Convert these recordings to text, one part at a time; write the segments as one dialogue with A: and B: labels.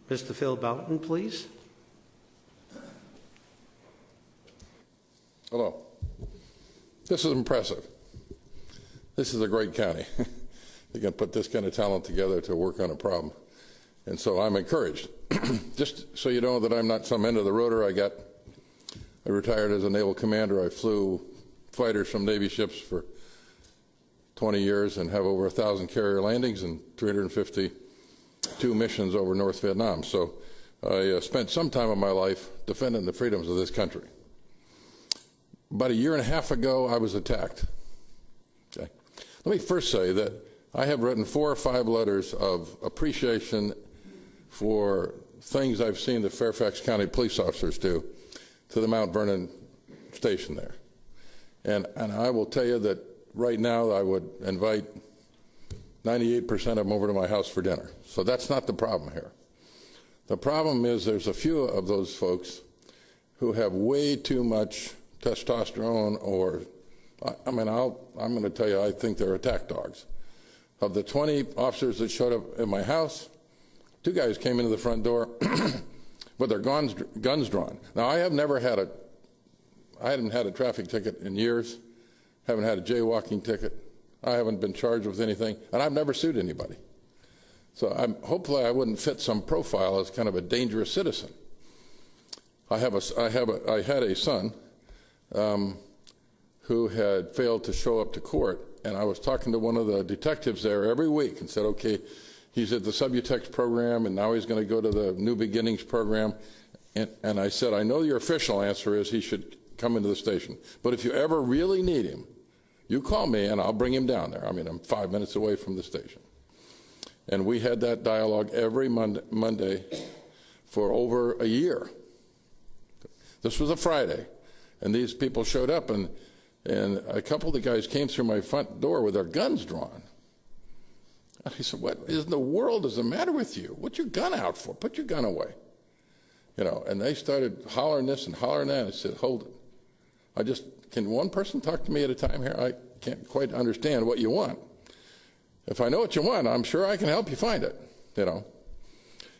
A: Mr. Phil Boughton, please.
B: Hello. This is impressive. This is a great county. You can put this kind of talent together to work on a problem. And so I'm encouraged. Just so you know that I'm not some end of the rotor. I retired as a naval commander. I flew fighters from Navy ships for 20 years and have over 1,000 carrier landings and 352 missions over North Vietnam. So I spent some time of my life defending the freedoms of this country. About a year and a half ago, I was attacked. Okay. Let me first say that I have written 4 or 5 letters of appreciation for things I've seen the Fairfax County police officers do to the Mount Vernon station there. And I will tell you that right now I would invite 98% of them over to my house for dinner. So that's not the problem here. The problem is there's a few of those folks who have way too much testosterone, or, I'm going to tell you, I think they're attack dogs. Of the 20 officers that showed up at my house, 2 guys came into the front door with their guns drawn. Now, I hadn't had a traffic ticket in years, haven't had a jaywalking ticket, I haven't been charged with anything, and I've never sued anybody. So hopefully I wouldn't fit some profile as kind of a dangerous citizen. I had a son who had failed to show up to court, and I was talking to one of the detectives there every week and said, okay, he's at the Subutex program, and now he's going to go to the New Beginnings program. And I said, I know your official answer is he should come into the station, but if you ever really need him, you call me and I'll bring him down there. I mean, I'm 5 minutes away from the station. And we had that dialogue every Monday for over a year. This was a Friday, and these people showed up, and a couple of the guys came through my front door with their guns drawn. And I said, what in the world is the matter with you? What's your gun out for? Put your gun away. You know, and they started hollering this and hollering that. I said, hold it. Can one person talk to me at a time here? I can't quite understand what you want. If I know what you want, I'm sure I can help you find it, you know.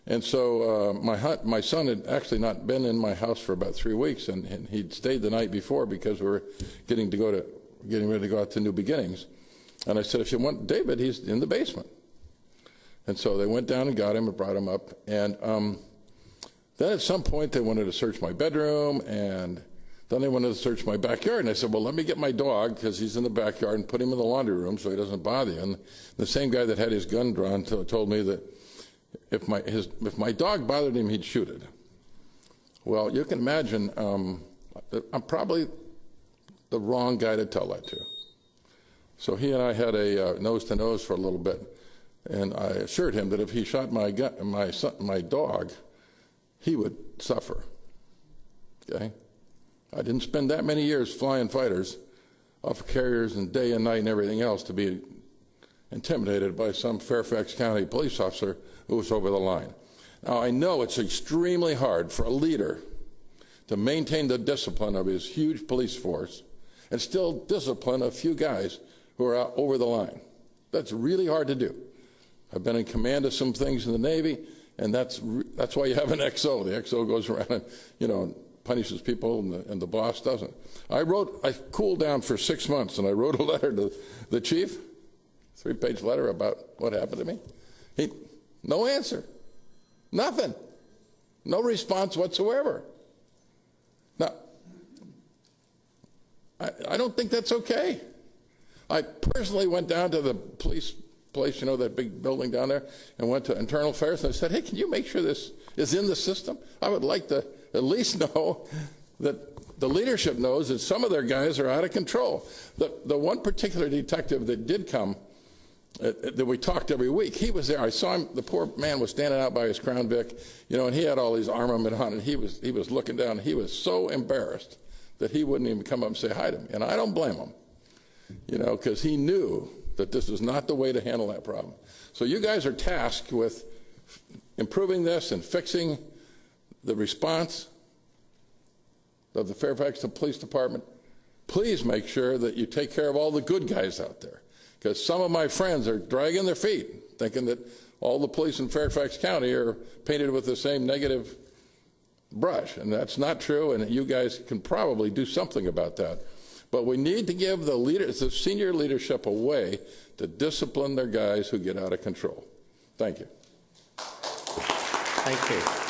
B: And so my son had actually not been in my house for about 3 weeks, and he'd stayed the night before because we were getting ready to go out to New Beginnings. And I said, if you want David, he's in the basement. And so they went down and got him and brought him up. And then at some point they wanted to search my bedroom, and then they wanted to search my backyard. And I said, well, let me get my dog, because he's in the backyard, and put him in the laundry room so he doesn't bother you. And the same guy that had his gun drawn told me that if my dog bothered him, he'd shoot it. Well, you can imagine, I'm probably the wrong guy to tell that to. So he and I had a nose-to-nose for a little bit, and I assured him that if he shot my dog, he would suffer. Okay? I didn't spend that many years flying fighters off of carriers and day and night and everything else to be intimidated by some Fairfax County police officer who was over the line. Now, I know it's extremely hard for a leader to maintain the discipline of his huge police force and still discipline a few guys who are out over the line. That's really hard to do. I've been in command of some things in the Navy, and that's why you have an XO. The XO goes around and, you know, punishes people, and the boss doesn't. I cooled down for 6 months, and I wrote a letter to the chief, 3-page letter about what happened to me. No answer, nothing, no response whatsoever. Now, I don't think that's okay. I personally went down to the police place, you know, that big building down there, and went to Internal Affairs, and I said, hey, can you make sure this is in the system? I would like to at least know that the leadership knows that some of their guys are out of control. The one particular detective that did come, that we talked every week, he was there. I saw him. The poor man was standing out by his Crown Vic, you know, and he had all his armament on, and he was looking down. He was so embarrassed that he wouldn't even come up and say hi to me, and I don't blame him, you know, because he knew that this was not the way to handle that problem. So you guys are tasked with improving this and fixing the response of the Fairfax Police Department. Please make sure that you take care of all the good guys out there, because some of my friends are dragging their feet thinking that, all the police in Fairfax County are painted with the same negative brush, and that's not true, and you guys can probably do something about that. But we need to give the senior leadership a way to discipline their guys who get out of control. Thank you.
A: Thank you.